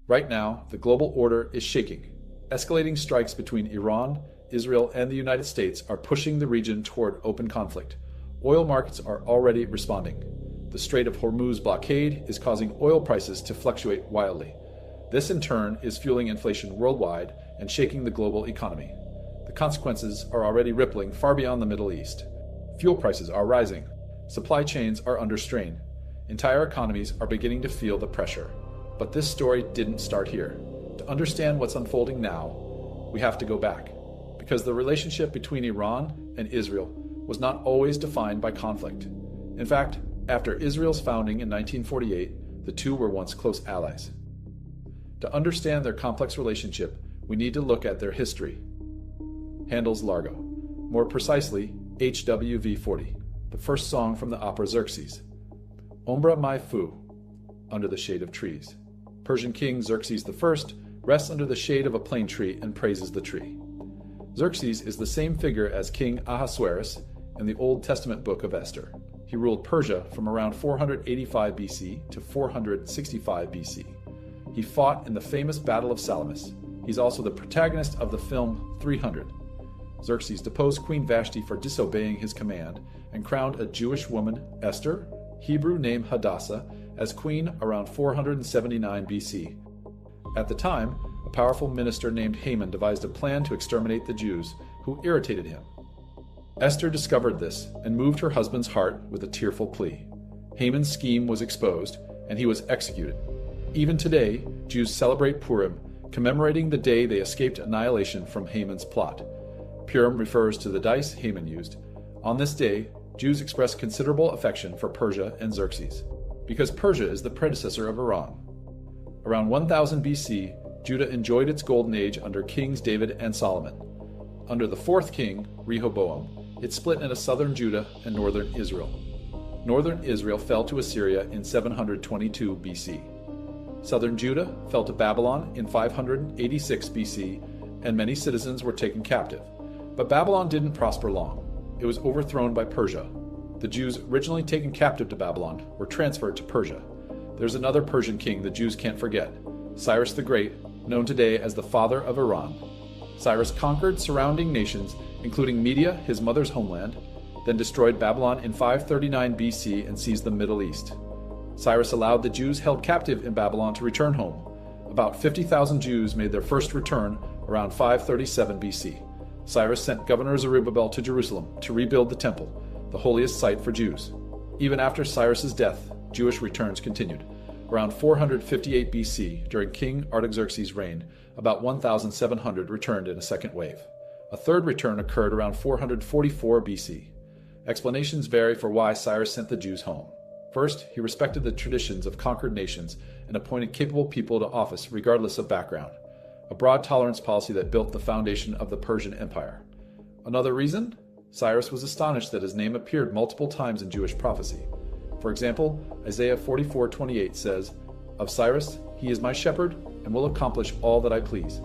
Right now, the global order is shaking. Escalating strikes between Iran, Israel, and the United States are pushing the region toward open conflict. Oil markets are already responding. The Strait of Hormuz blockade is causing oil prices to fluctuate wildly. This in turn is fueling inflation worldwide and shaking the global economy. The consequences are already rippling far beyond the Middle East. Fuel prices are rising. Supply chains are under strain. Entire economies are beginning to feel the pressure. But this story didn't start here. To understand what's unfolding now, we have to go back. Because the relationship between Iran and Israel was not always defined by conflict. In fact, after Israel's founding in 1948, the two were once close allies. To understand their complex relationship, we need to look at their history. Handel's Largo, more precisely HWV-40, the first song from the opera Xerxes. Ombra mai fu, under the shade of trees. Persian King Xerxes I rests under the shade of a plane tree and praises the tree. Xerxes is the same figure as King Ahasuerus in the Old Testament book of Esther. He ruled Persia from around 485 BC to 465 BC. He fought in the famous Battle of Salamis. He's also the protagonist of the film 300. Xerxes deposed Queen Vashti for disobeying his command and crowned a Jewish woman, Esther, Hebrew name Hadassah, as queen around 479 BC. At the time, a powerful minister named Haman devised a plan to exterminate the Jews, who irritated him. Esther discovered this and moved her husband's heart with a tearful plea. Haman's scheme was exposed, and he was executed. Even today, Jews celebrate Purim, commemorating the day they escaped annihilation from Haman's plot. Purim refers to the dice Haman used. On this day, Jews express considerable affection for Persia and Xerxes, because Persia is the predecessor of Iran. Around 1000 BC, Judah enjoyed its golden age under kings David and Solomon. Under the fourth king, Rehoboam, it split into southern Judah and northern Israel. Northern Israel fell to Assyria in 722 BC. Southern Judah fell to Babylon in 586 BC, and many citizens were taken captive. But Babylon didn't prosper long. It was overthrown by Persia. The Jews originally taken captive to Babylon were transferred to Persia. There's another Persian king the Jews can't forget, Cyrus the Great, known today as the father of Iran. Cyrus conquered surrounding nations, including Media, his mother's homeland, then destroyed Babylon in 539 BC and seized the Middle East. Cyrus allowed the Jews held captive in Babylon to return home. About 50,000 Jews made their first return around 537 BC. Cyrus sent Governor Zerubbabel to Jerusalem to rebuild the temple, the holiest site for Jews. Even after Cyrus's death, Jewish returns continued. Around 458 BC, during King Artaxerxes' reign, about 1,700 returned in a second wave. A third return occurred around 444 BC. Explanations vary for why Cyrus sent the Jews home. First, he respected the traditions of conquered nations and appointed capable people to office regardless of background, a broad tolerance policy that built the foundation of the Persian Empire. Another reason? Cyrus was astonished that his name appeared multiple times in Jewish prophecy. For example, Isaiah 44:28 says, "Of Cyrus, he is my shepherd and will accomplish all that I please."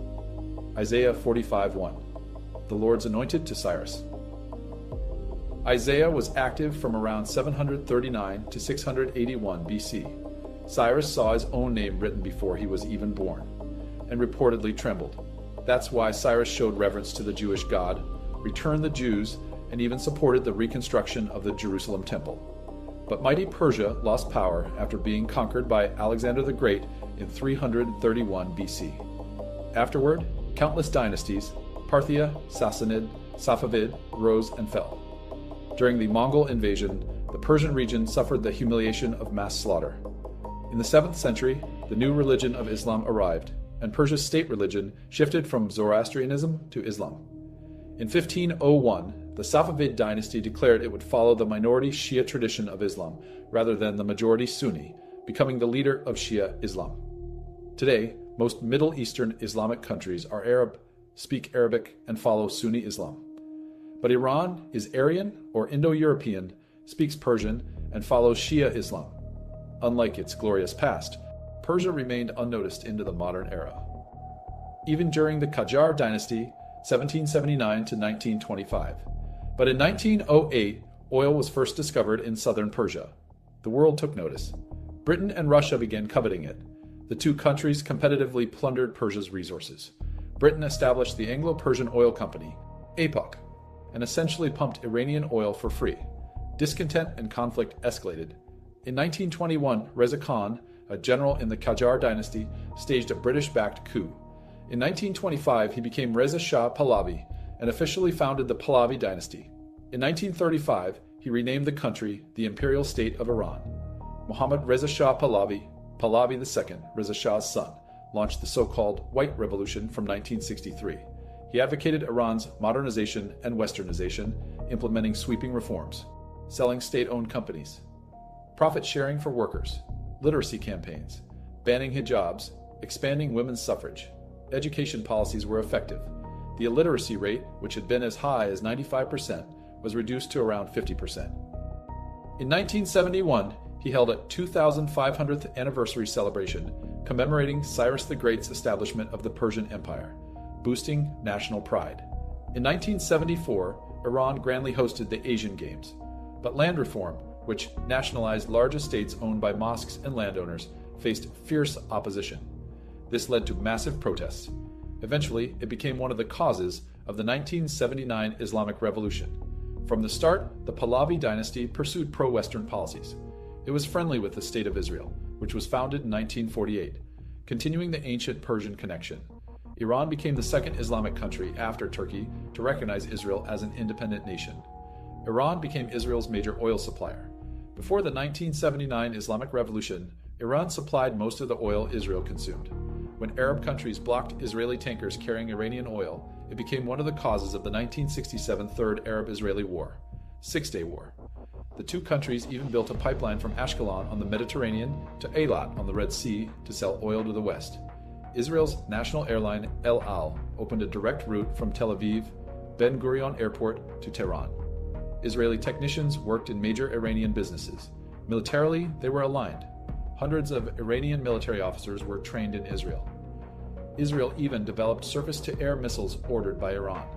Isaiah 45:1, the Lord's anointed to Cyrus. Isaiah was active from around 739 to 681 BC. Cyrus saw his own name written before he was even born, and reportedly trembled. That's why Cyrus showed reverence to the Jewish God, returned the Jews, and even supported the reconstruction of the Jerusalem temple. But mighty Persia lost power after being conquered by Alexander the Great in 331 BC. Afterward, countless dynasties, Parthia, Sassanid, Safavid, rose and fell. During the Mongol invasion, the Persian region suffered the humiliation of mass slaughter. In the 7th century, the new religion of Islam arrived, and Persia's state religion shifted from Zoroastrianism to Islam. In 1501, the Safavid dynasty declared it would follow the minority Shia tradition of Islam rather than the majority Sunni, becoming the leader of Shia Islam. Today, most Middle Eastern Islamic countries are Arab, speak Arabic, and follow Sunni Islam. But Iran is Aryan or Indo-European, speaks Persian, and follows Shia Islam. Unlike its glorious past, Persia remained unnoticed into the modern era. Even during the Qajar dynasty, 1779 to 1925. But in 1908, oil was first discovered in southern Persia. The world took notice. Britain and Russia began coveting it. The two countries competitively plundered Persia's resources. Britain established the Anglo-Persian Oil Company, APOC, and essentially pumped Iranian oil for free. Discontent and conflict escalated. In 1921, Reza Khan, a general in the Qajar dynasty, staged a British-backed coup. In 1925, he became Reza Shah Pahlavi and officially founded the Pahlavi dynasty. In 1935, he renamed the country the Imperial State of Iran. Mohammad Reza Shah Pahlavi, Pahlavi II, Reza Shah's son, launched the so-called White Revolution from 1963. He advocated Iran's modernization and westernization, implementing sweeping reforms, selling state-owned companies, profit sharing for workers, literacy campaigns, banning hijabs, expanding women's suffrage. Education policies were effective. The illiteracy rate, which had been as high as 95%, was reduced to around 50%. In 1971, he held a 2,500th anniversary celebration commemorating Cyrus the Great's establishment of the Persian Empire, boosting national pride. In 1974, Iran grandly hosted the Asian Games, but land reform, which nationalized large estates owned by mosques and landowners, faced fierce opposition. This led to massive protests. Eventually, it became one of the causes of the 1979 Islamic Revolution. From the start, the Pahlavi dynasty pursued pro-Western policies. It was friendly with the State of Israel, which was founded in 1948, continuing the ancient Persian connection. Iran became the second Islamic country after Turkey to recognize Israel as an independent nation. Iran became Israel's major oil supplier. Before the 1979 Islamic Revolution, Iran supplied most of the oil Israel consumed. When Arab countries blocked Israeli tankers carrying Iranian oil, it became one of the causes of the 1967 Third Arab-Israeli War, Six-Day War. The two countries even built a pipeline from Ashkelon on the Mediterranean to Eilat on the Red Sea to sell oil to the west. Israel's national airline El Al opened a direct route from Tel Aviv, Ben Gurion Airport to Tehran. Israeli technicians worked in major Iranian businesses. Militarily, they were aligned. Hundreds of Iranian military officers were trained in Israel. Israel even developed surface-to-air missiles ordered by Iran.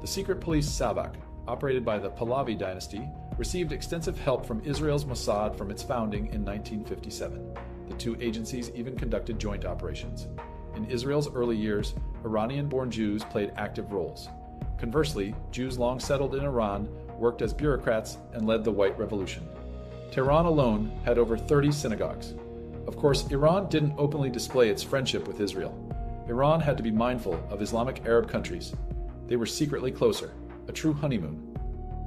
The secret police Savak, operated by the Pahlavi dynasty, received extensive help from Israel's Mossad from its founding in 1957. The two agencies even conducted joint operations. In Israel's early years, Iranian-born Jews played active roles. Conversely, Jews long settled in Iran worked as bureaucrats and led the White Revolution. Tehran alone had over 30 synagogues. Of course, Iran didn't openly display its friendship with Israel. Iran had to be mindful of Islamic Arab countries. They were secretly closer, a true honeymoon.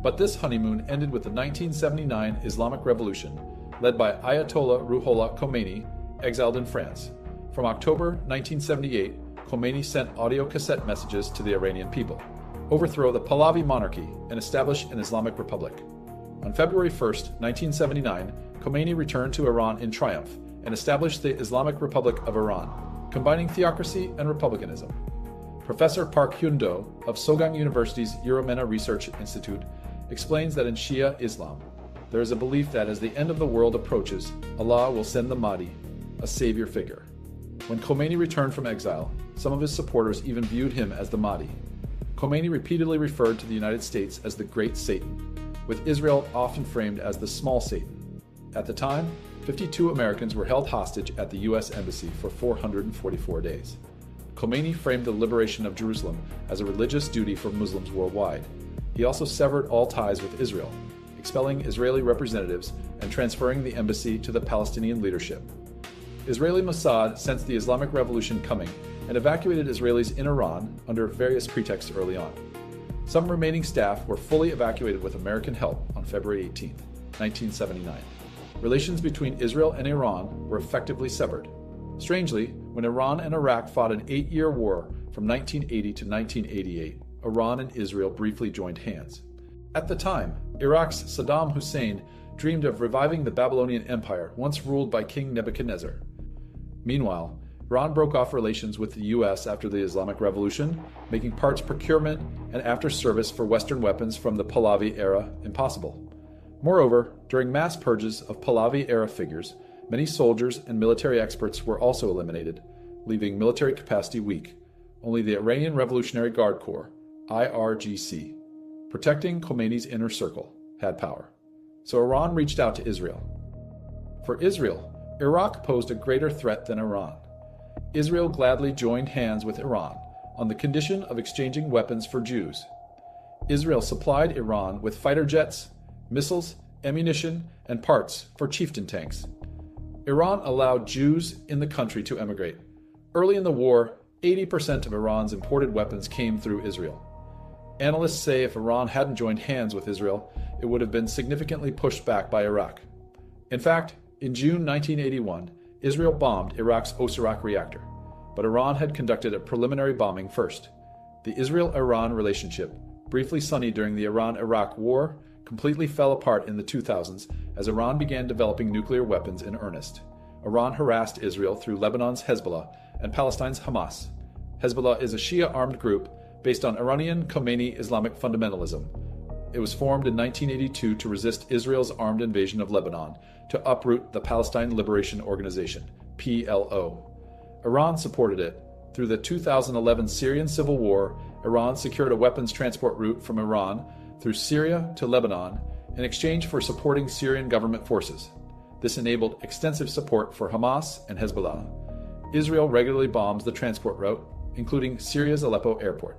But this honeymoon ended with the 1979 Islamic Revolution, led by Ayatollah Khomeini, exiled in France. From October 1978, Khomeini sent audio cassette messages to the Iranian people, overthrow the Pahlavi monarchy, and establish an Islamic Republic. On February 1, 1979, Khomeini returned to Iran in triumph and established the Islamic Republic of Iran, combining theocracy and republicanism. Professor Park Hyun-do of Sogang University's Euromena Research Institute explains that in Shia Islam, there is a belief that as the end of the world approaches, Allah will send the Mahdi, a savior figure. When Khomeini returned from exile, some of his supporters even viewed him as the Mahdi. Khomeini repeatedly referred to the United States as the Great Satan, with Israel often framed as the Small Satan. At the time, 52 Americans were held hostage at the U.S. Embassy for 444 days. Khomeini framed the liberation of Jerusalem as a religious duty for Muslims worldwide. He also severed all ties with Israel, expelling Israeli representatives and transferring the embassy to the Palestinian leadership. Israeli Mossad sensed the Islamic Revolution coming and evacuated Israelis in Iran under various pretexts early on. Some remaining staff were fully evacuated with American help on February 18, 1979. Relations between Israel and Iran were effectively severed. Strangely, when Iran and Iraq fought an 8-year war from 1980 to 1988, Iran and Israel briefly joined hands. At the time, Iraq's Saddam Hussein dreamed of reviving the Babylonian Empire once ruled by King Nebuchadnezzar. Meanwhile, Iran broke off relations with the U.S. after the Islamic Revolution, making parts procurement and after-service for Western weapons from the Pahlavi era impossible. Moreover, during mass purges of Pahlavi-era figures, many soldiers and military experts were also eliminated, leaving military capacity weak. Only the Iranian Revolutionary Guard Corps, IRGC, protecting Khomeini's inner circle, had power. So Iran reached out to Israel. For Israel, Iraq posed a greater threat than Iran. Israel gladly joined hands with Iran on the condition of exchanging weapons for Jews. Israel supplied Iran with fighter jets, missiles, ammunition, and parts for chieftain tanks. Iran allowed Jews in the country to emigrate. Early in the war, 80% of Iran's imported weapons came through Israel. Analysts say if Iran hadn't joined hands with Israel, it would have been significantly pushed back by Iraq. In fact, in June 1981, Israel bombed Iraq's Osirak reactor, but Iran had conducted a preliminary bombing first. The Israel-Iran relationship, briefly sunny during the Iran-Iraq War, completely fell apart in the 2000s as Iran began developing nuclear weapons in earnest. Iran harassed Israel through Lebanon's Hezbollah and Palestine's Hamas. Hezbollah is a Shia armed group based on Iranian Khomeini Islamic fundamentalism. It was formed in 1982 to resist Israel's armed invasion of Lebanon, to uproot the Palestine Liberation Organization, PLO. Iran supported it. Through the 2011 Syrian civil war, Iran secured a weapons transport route from Iran through Syria to Lebanon in exchange for supporting Syrian government forces. This enabled extensive support for Hamas and Hezbollah. Israel regularly bombs the transport route, including Syria's Aleppo airport.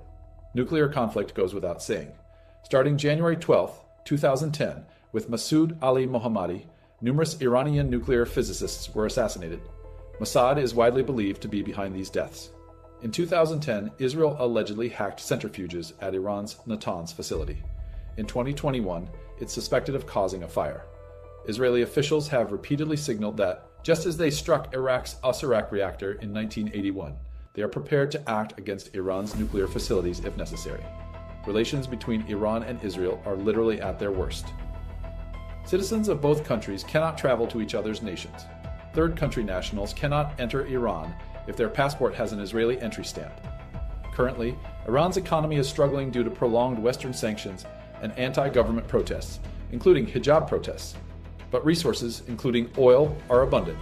Nuclear conflict goes without saying. Starting January 12, 2010, with Masoud Ali Mohammadi, numerous Iranian nuclear physicists were assassinated. Mossad is widely believed to be behind these deaths. In 2010, Israel allegedly hacked centrifuges at Iran's Natanz facility. In 2021, it's suspected of causing a fire. Israeli officials have repeatedly signaled that, just as they struck Iraq's Osirak reactor in 1981, they are prepared to act against Iran's nuclear facilities if necessary. Relations between Iran and Israel are literally at their worst. Citizens of both countries cannot travel to each other's nations. Third country nationals cannot enter Iran if their passport has an Israeli entry stamp. Currently, Iran's economy is struggling due to prolonged Western sanctions and anti-government protests, including hijab protests. But resources, including oil, are abundant.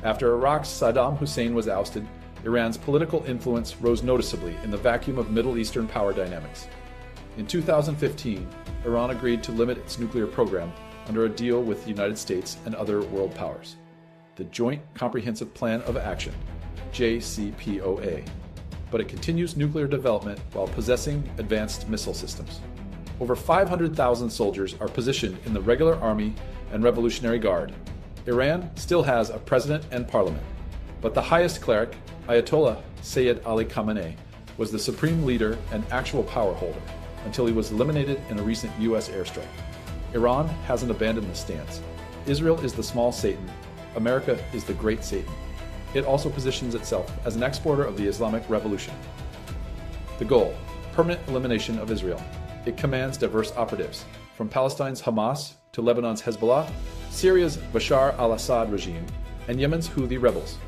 After Iraq's Saddam Hussein was ousted, Iran's political influence rose noticeably in the vacuum of Middle Eastern power dynamics. In 2015, Iran agreed to limit its nuclear program under a deal with the United States and other world powers, the Joint Comprehensive Plan of Action, JCPOA. But it continues nuclear development while possessing advanced missile systems. Over 500,000 soldiers are positioned in the regular army and Revolutionary Guard. Iran still has a president and parliament, but the highest cleric, Ayatollah Sayyid Ali Khamenei, was the supreme leader and actual power holder until he was eliminated in a recent U.S. airstrike. Iran hasn't abandoned the stance. Israel is the small Satan. America is the great Satan. It also positions itself as an exporter of the Islamic Revolution. The goal: permanent elimination of Israel. It commands diverse operatives, from Palestine's Hamas to Lebanon's Hezbollah, Syria's Bashar al-Assad regime, and Yemen's Houthi rebels.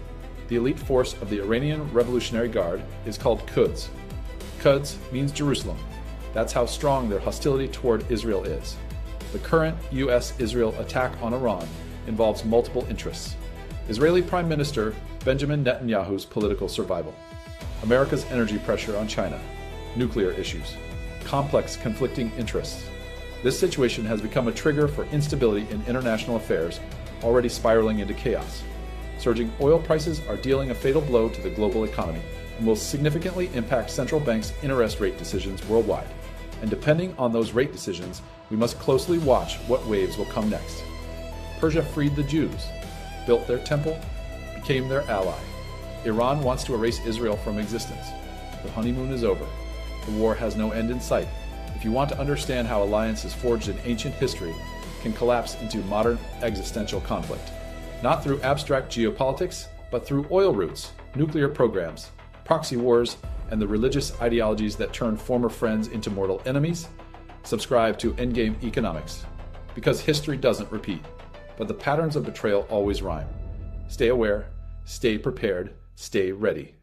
The elite force of the Iranian Revolutionary Guard is called Quds. Quds means Jerusalem. That's how strong their hostility toward Israel is. The current U.S.-Israel attack on Iran involves multiple interests: Israeli Prime Minister Benjamin Netanyahu's political survival, America's energy pressure on China, nuclear issues, complex conflicting interests. This situation has become a trigger for instability in international affairs, already spiraling into chaos. Surging oil prices are dealing a fatal blow to the global economy and will significantly impact central banks' interest rate decisions worldwide. And depending on those rate decisions, we must closely watch what waves will come next. Persia freed the Jews, built their temple, became their ally. Iran wants to erase Israel from existence. The honeymoon is over. The war has no end in sight. If you want to understand how alliances forged in ancient history can collapse into modern existential conflict, not through abstract geopolitics, but through oil routes, nuclear programs, proxy wars, and the religious ideologies that turn former friends into mortal enemies, subscribe to Endgame economics. Because history doesn't repeat, but the patterns of betrayal always rhyme. Stay aware, stay prepared, stay ready.